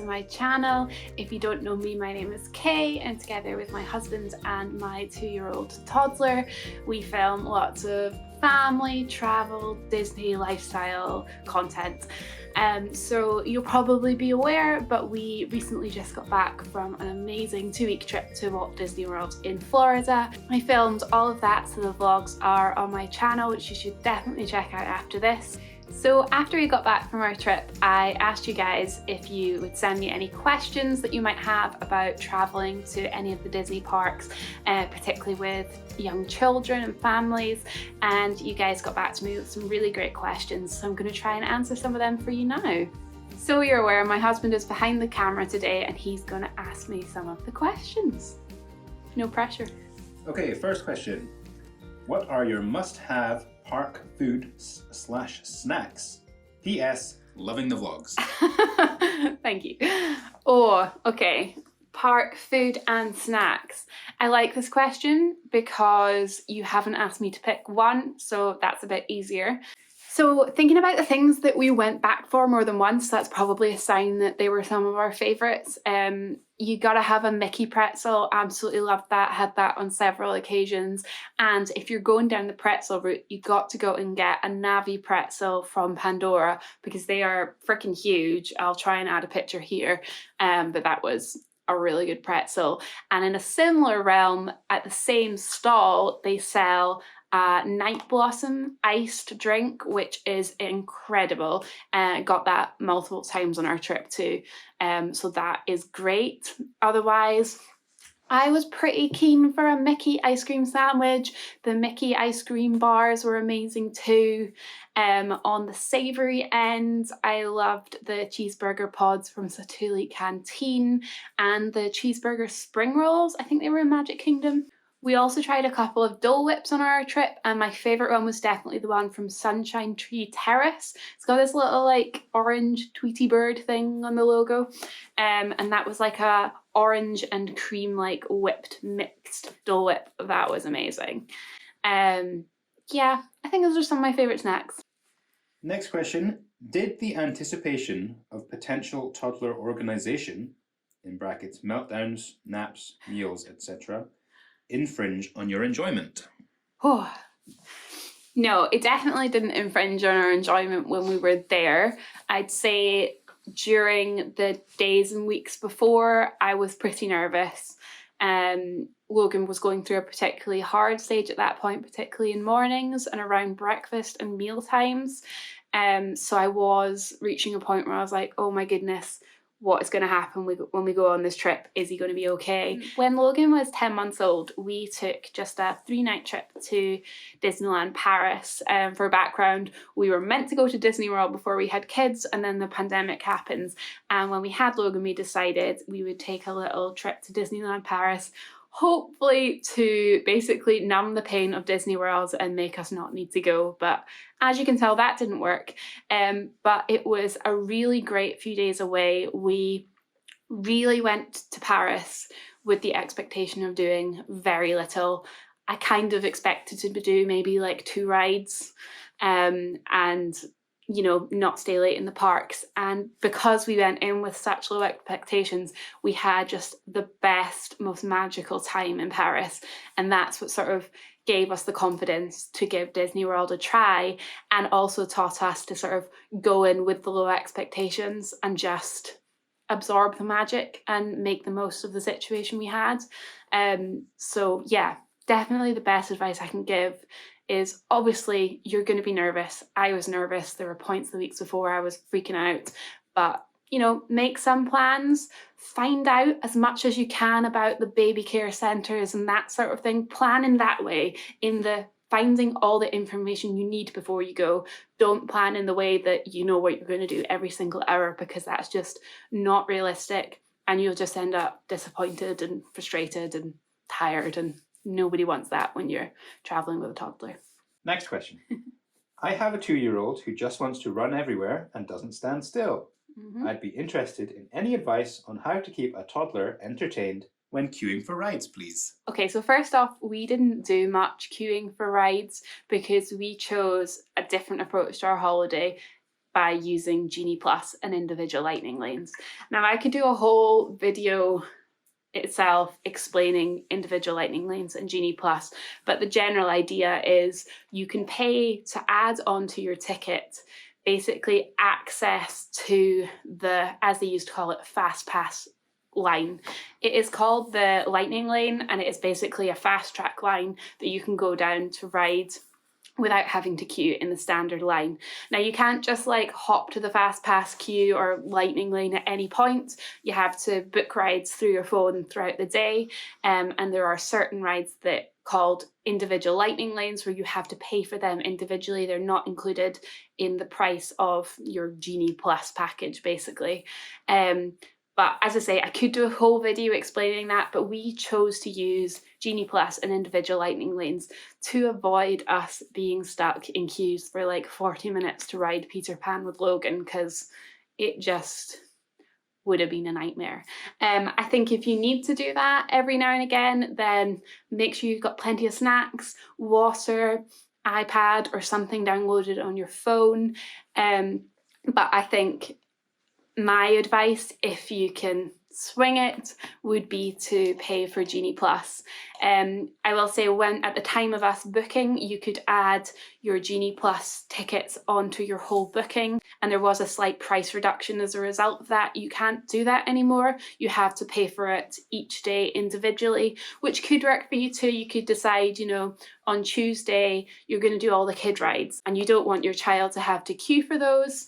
my channel. If you don't know me, my name is Kay, and together with my husband and my 2-year-old toddler, we film lots of family, travel, Disney lifestyle content. So you'll probably be aware, but we recently just got back from an amazing 2-week trip to Walt Disney World in Florida. I filmed all of that, so the vlogs are on my channel, which you should definitely check out after this. So after we got back from our trip, I asked you guys if you would send me any questions that you might have about traveling to any of the Disney parks, particularly with young children and families, and you guys got back to me with some really great questions, so I'm going to try and answer some of them for you now. So you're aware, my husband is behind the camera today and he's going to ask me some of the questions. No pressure. Okay, first question. What are your must-have park food / snacks? PS, loving the vlogs. Thank you. Oh, okay. Park food and snacks. I like this question because you haven't asked me to pick one, so that's a bit easier. So thinking about the things that we went back for more than once, that's probably a sign that they were some of our favourites. You gotta have a Mickey pretzel, absolutely loved that, had that on several occasions. And if you're going down the pretzel route, you got to go and get a Navy pretzel from Pandora because they are freaking huge. I'll try and add a picture here, but that was a really good pretzel. And in a similar realm, at the same stall, they sell Night Blossom iced drink, which is incredible. Got that multiple times on our trip too, so that is great. Otherwise, I was pretty keen for a Mickey ice cream sandwich. The Mickey ice cream bars were amazing too. On the savoury end, I loved the cheeseburger pods from Satuli Canteen and the cheeseburger spring rolls. I think they were in Magic Kingdom. We also tried a couple of Dole Whips on our trip, and my favourite one was definitely the one from Sunshine Tree Terrace. It's got this little like orange Tweety bird thing on the logo, and that was like a orange and cream like whipped mixed Dole Whip. That was amazing. Yeah, I think those are some of my favourite snacks. Next question. Did the anticipation of potential toddler organisation, in brackets meltdowns, naps, meals, etc., infringe on your enjoyment? Oh, no, it definitely didn't infringe on our enjoyment when we were there. I'd say during the days and weeks before, I was pretty nervous. Logan was going through a particularly hard stage at that point, particularly in mornings and around breakfast and meal times. So I was reaching a point where I was like, oh my goodness, what is going to happen when we go on this trip? Is he going to be okay? When Logan was 10 months old, we took just a 3-night trip to Disneyland Paris. For background, we were meant to go to Disney World before we had kids, and then the pandemic happens. And when we had Logan, we decided we would take a little trip to Disneyland Paris, hopefully to basically numb the pain of Disney World and make us not need to go. But as you can tell, that didn't work. But it was a really great few days away. We really went to Paris with the expectation of doing very little. I kind of expected to do maybe like 2 rides, and you know, not stay late in the parks. And because we went in with such low expectations, we had just the best, most magical time in Paris. And that's what sort of gave us the confidence to give Disney World a try, and also taught us to sort of go in with the low expectations and just absorb the magic and make the most of the situation we had. So yeah, definitely the best advice I can give is, obviously you're going to be nervous. I was nervous. There were points the weeks before I was freaking out, but you know, make some plans, find out as much as you can about the baby care centres and that sort of thing. Plan in that way, in the finding all the information you need before you go. Don't plan in the way that you know what you're going to do every single hour, because that's just not realistic, and you'll just end up disappointed and frustrated and tired, and nobody wants that when you're traveling with a toddler. Next question. I have a 2-year-old who just wants to run everywhere and doesn't stand still. I'd be interested in any advice on how to keep a toddler entertained when queuing for rides, please. Okay, so first off, we didn't do much queuing for rides because we chose a different approach to our holiday. by using Genie Plus and individual lightning lanes. Now I could do a whole video itself explaining individual lightning lanes and Genie Plus, but the general idea is you can pay to add onto your ticket basically access to the, as they used to call it, fast pass line. It is called the lightning lane, and it is basically a fast track line that you can go down to ride without having to queue in the standard line. Now you can't just like hop to the fast pass queue or lightning lane at any point. You have to book rides through your phone throughout the day, and there are certain rides that called individual lightning lanes where you have to pay for them individually. They're not included in the price of your Genie Plus package basically. But as I say, I could do a whole video explaining that, but we chose to use Genie Plus and individual lightning lanes to avoid us being stuck in queues for like 40 minutes to ride Peter Pan with Logan, because it just would have been a nightmare. I think if you need to do that every now and again, then make sure you've got plenty of snacks, water, iPad or something downloaded on your phone. But I think my advice, if you can swing it, would be to pay for Genie Plus. I will say, when at the time of us booking, you could add your Genie Plus tickets onto your whole booking, and there was a slight price reduction as a result of that. You can't do that anymore. You have to pay for it each day individually, which could work for you too. You could decide, you know, on Tuesday you're going to do all the kid rides and you don't want your child to have to queue for those,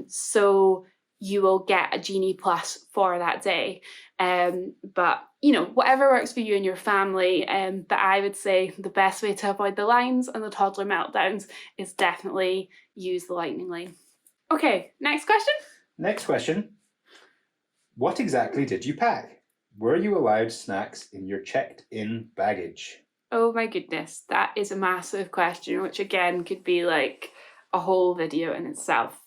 so you will get a Genie Plus for that day. But, you know, whatever works for you and your family. But I would say the best way to avoid the lines and the toddler meltdowns is definitely use the lightning lane. Okay, next question. Next question. What exactly did you pack? Were you allowed snacks in your checked-in baggage? Oh my goodness, that is a massive question, which again could be like a whole video in itself.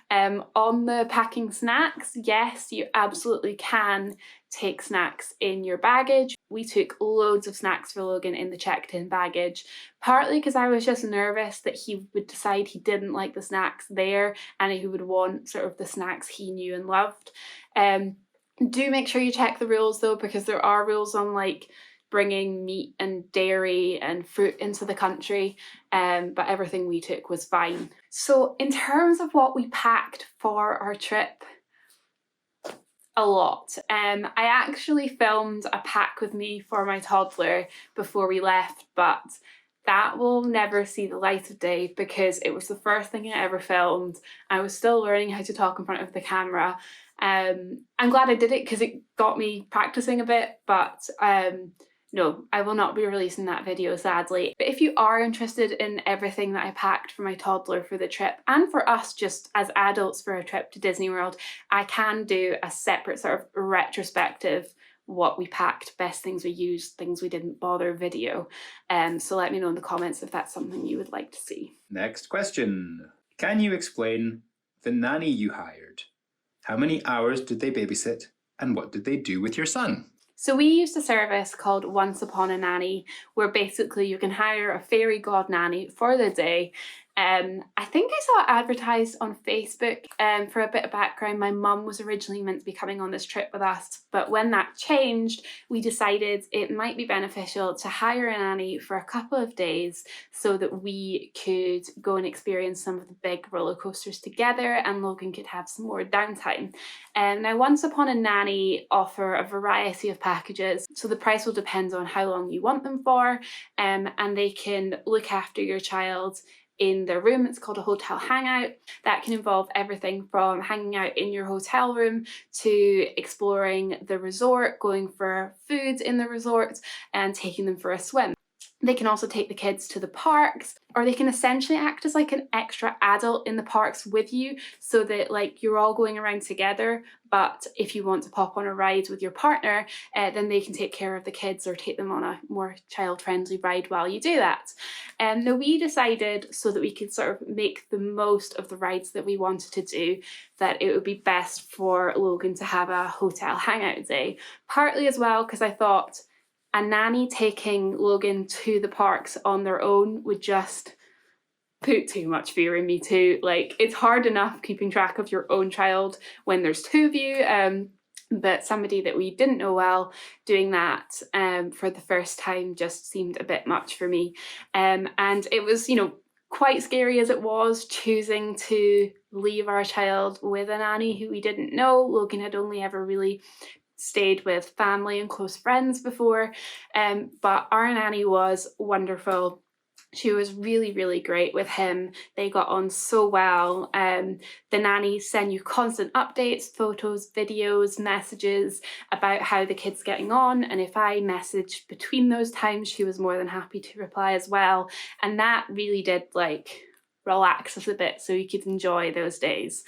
On the packing snacks, yes, you absolutely can take snacks in your baggage. We took loads of snacks for Logan in the checked-in baggage, partly because I was just nervous that he would decide he didn't like the snacks there and he would want sort of the snacks he knew and loved. Do make sure you check the rules though, because there are rules on like bringing meat and dairy and fruit into the country, but everything we took was fine. So in terms of what we packed for our trip, a lot. I actually filmed a pack with me for my toddler before we left, but that will never see the light of day because it was the first thing I ever filmed. I was still learning how to talk in front of the camera. I'm glad I did it because it got me practicing a bit, but no, I will not be releasing that video, sadly. But if you are interested in everything that I packed for my toddler for the trip, and for us just as adults for a trip to Disney World, I can do a separate sort of retrospective, what we packed, best things we used, things we didn't bother video. So let me know in the comments if that's something you would like to see. Next question. Can you explain the nanny you hired? How many hours did they babysit, and what did they do with your son? So we used a service called Once Upon a Nanny, where basically you can hire a fairy god nanny for the day. I think I saw it advertised on Facebook. For a bit of background, my mum was originally meant to be coming on this trip with us, but when that changed, we decided it might be beneficial to hire a nanny for a couple of days so that we could go and experience some of the big roller coasters together and Logan could have some more downtime. Now, Once Upon a Nanny offer a variety of packages, so the price will depend on how long you want them for, and they can look after your child in their room. It's called a hotel hangout. That can involve everything from hanging out in your hotel room to exploring the resort, going for food in the resort and taking them for a swim. They can also take the kids to the parks, or they can essentially act as like an extra adult in the parks with you, so that like you're all going around together, but if you want to pop on a ride with your partner, then they can take care of the kids or take them on a more child-friendly ride while you do that. Now we decided, so that we could sort of make the most of the rides that we wanted to do, that it would be best for Logan to have a hotel hangout day, partly as well because I thought a nanny taking Logan to the parks on their own would just put too much fear in me too. Like, it's hard enough keeping track of your own child when there's two of you, but somebody that we didn't know well, doing that for the first time just seemed a bit much for me. And it was, quite scary as it was, choosing to leave our child with a nanny who we didn't know. Logan had only ever really stayed with family and close friends before, but our nanny was wonderful. She was really, really great with him. They got on so well. The nannies send you constant updates, photos, videos, messages about how the kid's getting on. And if I messaged between those times, she was more than happy to reply as well. And that really did relax us a bit so we could enjoy those days.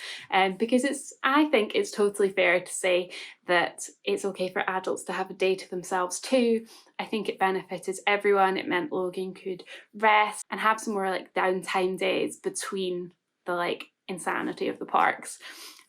Because I think it's totally fair to say that it's okay for adults to have a day to themselves too. I think it benefited everyone. It meant Logan could rest and have some more downtime days between the insanity of the parks.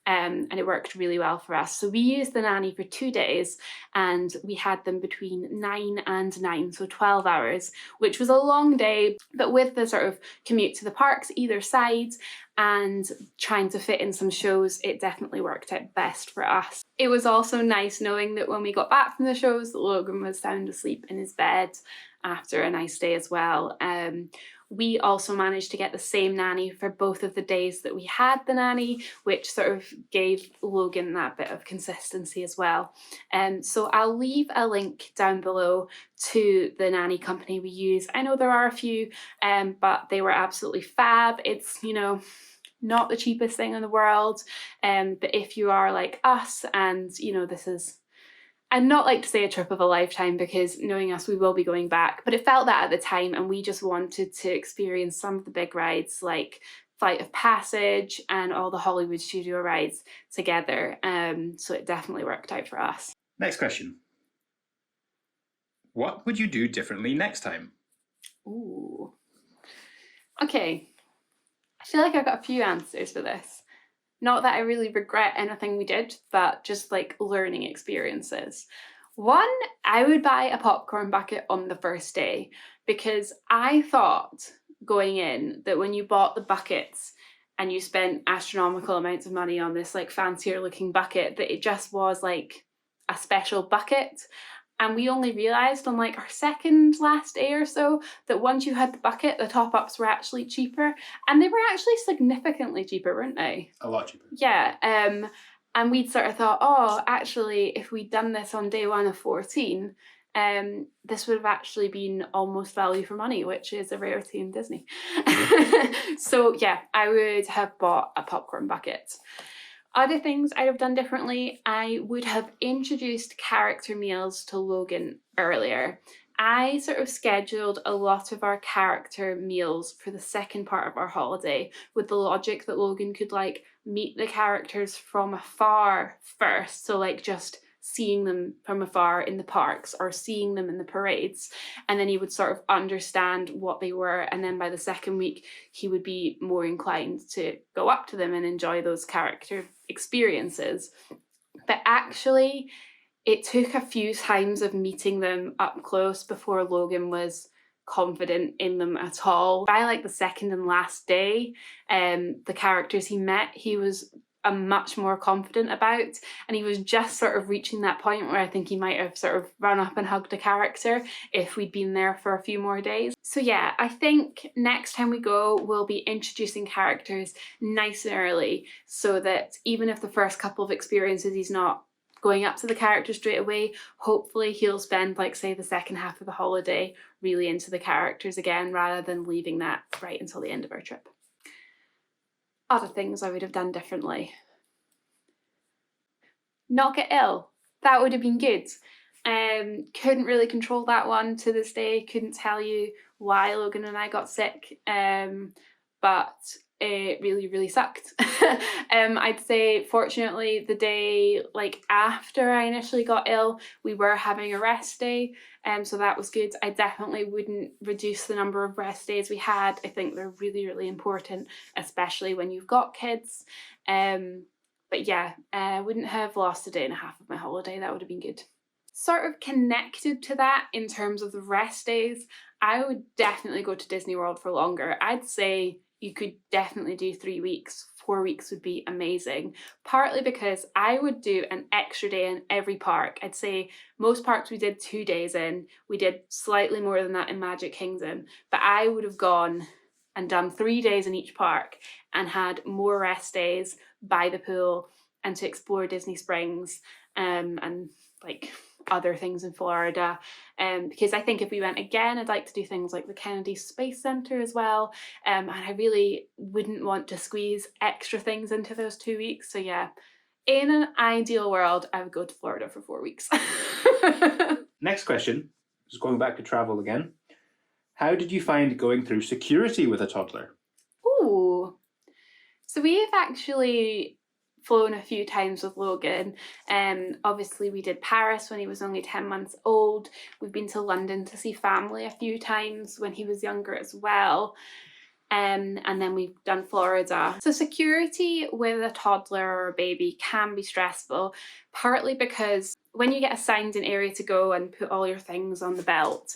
And it worked really well for us. So we used the nanny for 2 days, and we had them between 9 and 9, so 12 hours, which was a long day, but with the sort of commute to the parks either side and trying to fit in some shows, it definitely worked out best for us. It was also nice knowing that when we got back from the shows, Logan was sound asleep in his bed after a nice day as well. We also managed to get the same nanny for both of the days that we had the nanny, which sort of gave Logan that bit of consistency as well. So I'll leave a link down below to the nanny company we use. I know there are a few, but they were absolutely fab. It's, not the cheapest thing in the world, but if you are like us and, this is, I'd not like to say a trip of a lifetime, because knowing us, we will be going back, but it felt that at the time, and we just wanted to experience some of the big rides like Flight of Passage and all the Hollywood studio rides together. So it definitely worked out for us. Next question. What would you do differently next time? Ooh. Okay. I feel like I've got a few answers for this. Not that I really regret anything we did, but just learning experiences. One, I would buy a popcorn bucket on the first day, because I thought going in that when you bought the buckets and you spent astronomical amounts of money on this fancier looking bucket, that it just was a special bucket. And we only realised on our second last day or so that once you had the bucket, the top-ups were actually cheaper. And they were actually significantly cheaper, weren't they? A lot cheaper. Yeah. And we'd sort of thought, oh, actually, if we'd done this on day 1 of 14, this would have actually been almost value for money, which is a rarity in Disney. So yeah, I would have bought a popcorn bucket. Other things I'd have done differently, I would have introduced character meals to Logan earlier. I sort of scheduled a lot of our character meals for the second part of our holiday, with the logic that Logan could meet the characters from afar first. So just seeing them from afar in the parks or seeing them in the parades, and then he would sort of understand what they were, and then by the second week he would be more inclined to go up to them and enjoy those character experiences. But actually it took a few times of meeting them up close before Logan was confident in them at all. By the second and last day, the characters he met, he was much more confident about, and he was just sort of reaching that point where I think he might have sort of run up and hugged a character if we'd been there for a few more days. So yeah, I think next time we go, we'll be introducing characters nice and early, so that even if the first couple of experiences he's not going up to the character straight away, hopefully he'll spend say the second half of the holiday really into the characters again, rather than leaving that right until the end of our trip. Other things I would have done differently. Not get ill. That would have been good. Couldn't really control that one to this day. Couldn't tell you why Logan and I got sick. But it really, really sucked. I'd say fortunately the day after I initially got ill, we were having a rest day, so that was good. I definitely wouldn't reduce the number of rest days we had. I think they're really, really important, especially when you've got kids. But yeah, I wouldn't have lost a day and a half of my holiday. That would have been good. Sort of connected to that in terms of the rest days, I would definitely go to Disney World for longer. I'd say you could definitely do 3 weeks. 4 weeks would be amazing. Partly because I would do an extra day in every park. I'd say most parks we did 2 days in. We did slightly more than that in Magic Kingdom. But I would have gone and done 3 days in each park and had more rest days by the pool and to explore Disney Springs and like other things in Florida. Because I think if we went again, I'd like to do things like the Kennedy Space Center as well. And I really wouldn't want to squeeze extra things into those 2 weeks. So yeah, in an ideal world, I would go to Florida for 4 weeks. Next question, just going back to travel again. How did you find going through security with a toddler? Ooh. So we have actually flown a few times with Logan. Obviously we did Paris when he was only 10 months old. We've been to London to see family a few times when he was younger as well. And then we've done Florida. So security with a toddler or a baby can be stressful, partly because when you get assigned an area to go and put all your things on the belt,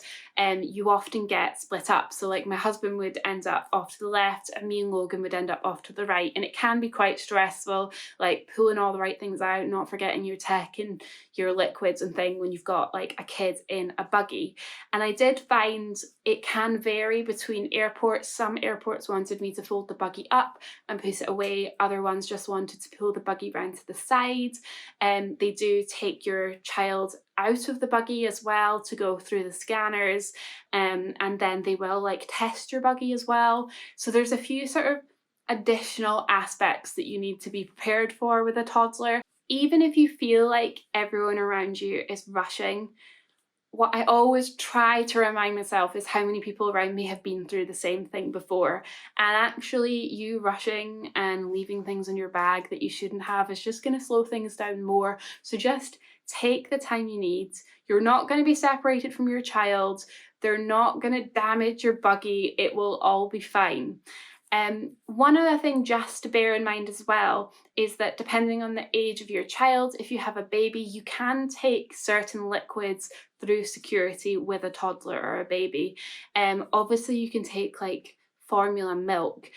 you often get split up. So like my husband would end up off to the left and me and Logan would end up off to the right. And it can be quite stressful, like pulling all the right things out, not forgetting your tech and your liquids and thing when you've got like a kid in a buggy. And I did find it can vary between airports. Some airports wanted me to fold the buggy up and put it away. Other ones just wanted to pull the buggy round to the side. They do take your child out of the buggy as well to go through the scanners, and then they will like test your buggy as well. So there's a few sort of additional aspects that you need to be prepared for with a toddler. Even if you feel like everyone around you is rushing, what I always try to remind myself is how many people around me have been through the same thing before. And actually you rushing and leaving things in your bag that you shouldn't have is just going to slow things down more. So just take the time you need. You're not going to be separated from your child. They're not going to damage your buggy. It will all be fine. One other thing just to bear in mind as well is that depending on the age of your child, if you have a baby, you can take certain liquids through security with a toddler or a baby. Obviously you can take like formula milk,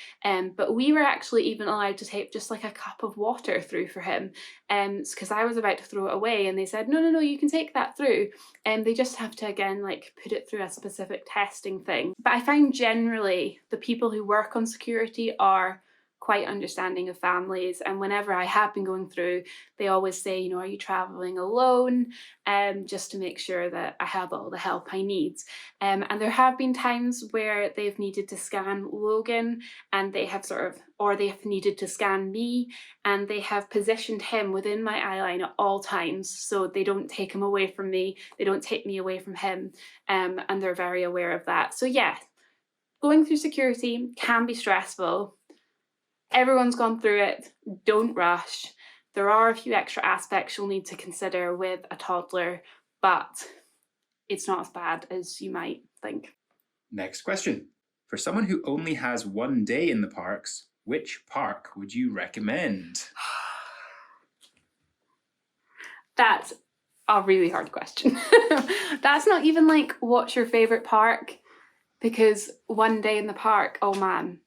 but we were actually even allowed to take just like a cup of water through for him, because I was about to throw it away and they said no, you can take that through, and they just have to again like put it through a specific testing thing. But I find generally the people who work on security are quite understanding of families, and whenever I have been going through, they always say, you know, are you traveling alone, just to make sure that I have all the help I need. And there have been times where they've needed to scan Logan and they have they have needed to scan me, and they have positioned him within my eye line at all times so they don't take him away from me, they don't take me away from him, and they're very aware of that. So yeah, going through security can be stressful. Everyone's gone through it, don't rush. There are a few extra aspects you'll need to consider with a toddler, but it's not as bad as you might think. Next question. For someone who only has 1 day in the parks, which park would you recommend? That's a really hard question. That's not even like, what's your favourite park? Because 1 day in the park, oh man.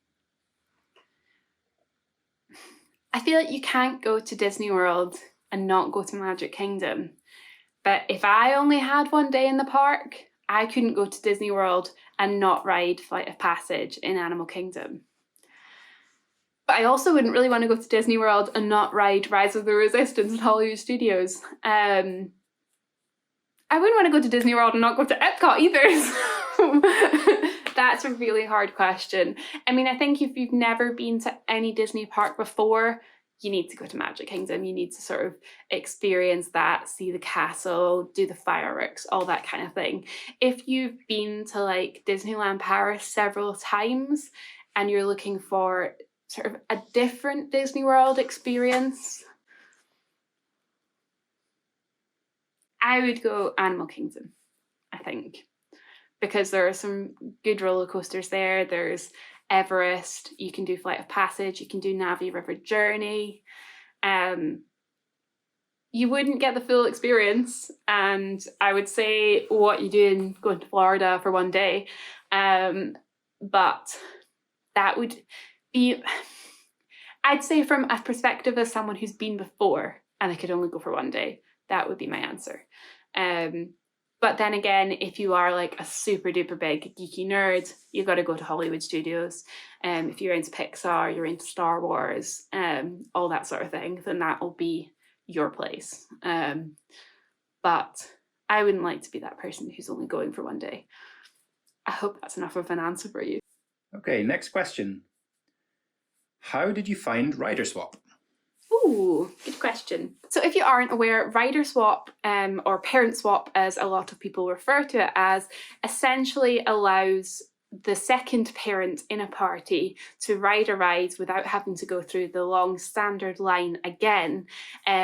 I feel like you can't go to Disney World and not go to Magic Kingdom. But if I only had 1 day in the park, I couldn't go to Disney World and not ride Flight of Passage in Animal Kingdom. But I also wouldn't really want to go to Disney World and not ride Rise of the Resistance in Hollywood Studios. I wouldn't want to go to Disney World and not go to Epcot either. That's a really hard question. I mean, I think if you've never been to any Disney park before, you need to go to Magic Kingdom. You need to sort of experience that, see the castle, do the fireworks, all that kind of thing. If you've been to like Disneyland Paris several times and you're looking for sort of a different Disney World experience, I would go Animal Kingdom, I think, because there are some good roller coasters there. There's Everest, you can do Flight of Passage, you can do Navi River Journey. You wouldn't get the full experience, and I would say what you do going to Florida for 1 day, but that would, I'd say from a perspective as someone who's been before and I could only go for one day, that would be my answer. But then again, if you are like a super duper big geeky nerd, you've got to go to Hollywood Studios. If you're into Pixar, you're into Star Wars, all that sort of thing, then that will be your place. But I wouldn't like to be that person who's only going for one day. I hope that's enough of an answer for you. Okay, next question. How did you find Rider Swap? Ooh, good question. So if you aren't aware, rider swap or parent swap, as a lot of people refer to it as, essentially allows the second parent in a party to ride a ride without having to go through the long standard line again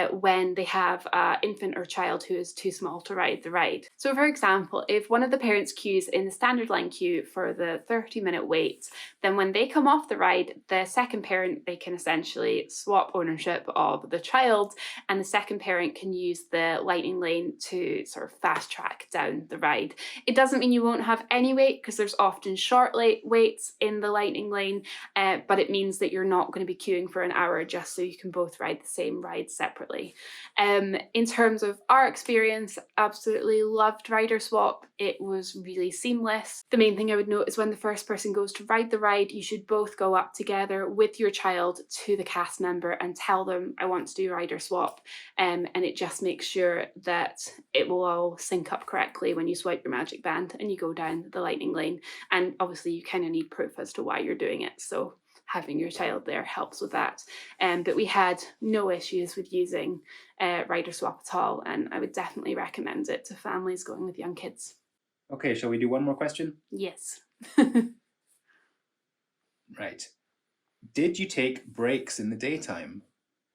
when they have an infant or child who is too small to ride the ride. So for example, if one of the parents queues in the standard line queue for the 30-minute wait, then when they come off the ride, the second parent, they can essentially swap ownership of the child, and the second parent can use the lightning lane to sort of fast track down the ride. It doesn't mean you won't have any wait, because there's often short waits in the lightning lane, but it means that you're not going to be queuing for an hour just so you can both ride the same ride separately. In terms of our experience, absolutely loved Rider Swap. It was really seamless. The main thing I would note is when the first person goes to ride the ride, you should both go up together with your child to the cast member and tell them, I want to do Rider Swap, and it just makes sure that it will all sync up correctly when you swipe your magic band and you go down the lightning lane. And obviously you kind of need proof as to why you're doing it, so having your child there helps with that. But we had no issues with using Rider Swap at all, and I would definitely recommend it to families going with young kids. Okay, shall we do one more question? Yes. Right. Did you take breaks in the daytime,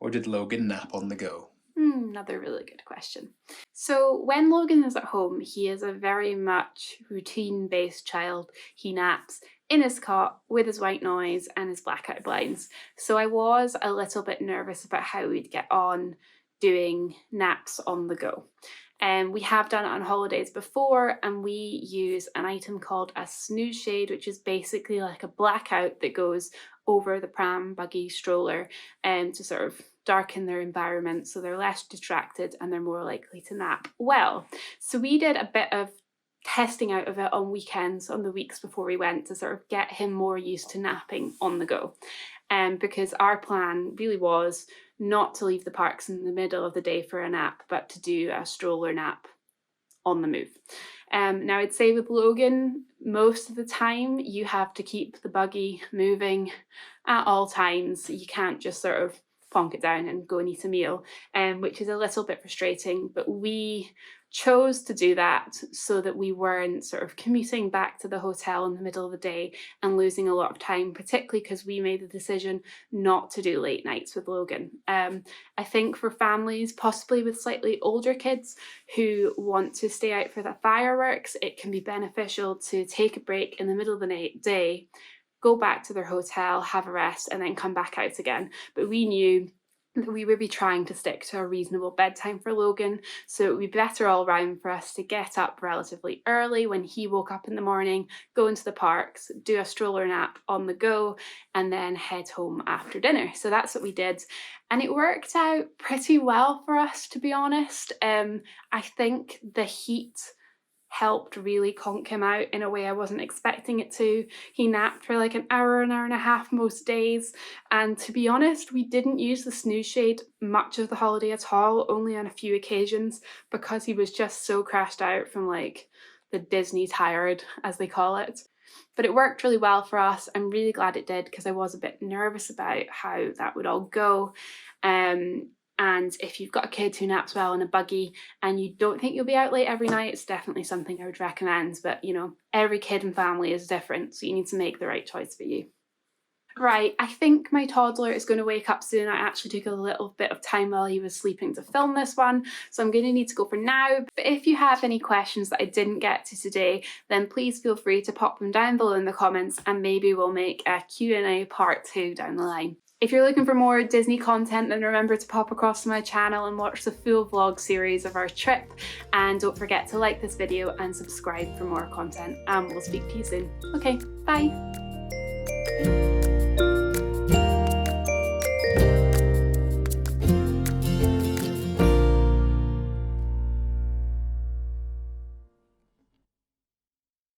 or did Logan nap on the go? Another really good question. So when Logan is at home, he is a very much routine-based child. He naps in his cot with his white noise and his blackout blinds. So I was a little bit nervous about how we'd get on doing naps on the go. We have done it on holidays before, and we use an item called a snooze shade, which is basically like a blackout that goes over the pram, buggy, stroller, to sort of darken their environment so they're less distracted and they're more likely to nap well. So we did a bit of testing out of it on weekends, on the weeks before we went, to sort of get him more used to napping on the go. Because our plan really was not to leave the parks in the middle of the day for a nap, but to do a stroller nap on the move. Now I'd say with Logan, most of the time you have to keep the buggy moving at all times. You can't just sort of plonk it down and go and eat a meal, which is a little bit frustrating, but we chose to do that so that we weren't sort of commuting back to the hotel in the middle of the day and losing a lot of time, particularly because we made the decision not to do late nights with Logan. I think for families, possibly with slightly older kids who want to stay out for the fireworks, it can be beneficial to take a break in the middle of the day, go back to their hotel, have a rest, and then come back out again. But we knew that we would be trying to stick to a reasonable bedtime for Logan, so it would be better all round for us to get up relatively early when he woke up in the morning, go into the parks, do a stroller nap on the go, and then head home after dinner. So that's what we did, and it worked out pretty well for us, to be honest. I think the heat helped really conk him out in a way I wasn't expecting it to. He napped for like an hour and a half most days, and to be honest, we didn't use the snooze shade much of the holiday at all, only on a few occasions, because he was just so crashed out from like the Disney tired, as they call it. But it worked really well for us. I'm really glad it did, because I was a bit nervous about how that would all go. And if you've got a kid who naps well in a buggy and you don't think you'll be out late every night, it's definitely something I would recommend. But, you know, every kid and family is different, so you need to make the right choice for you. Right, I think my toddler is going to wake up soon. I actually took a little bit of time while he was sleeping to film this one, so I'm going to need to go for now. But if you have any questions that I didn't get to today, then please feel free to pop them down below in the comments, and maybe we'll make a Q&A part 2 down the line. If you're looking for more Disney content, then remember to pop across to my channel and watch the full vlog series of our trip. And don't forget to like this video and subscribe for more content. And we'll speak to you soon. Okay, bye.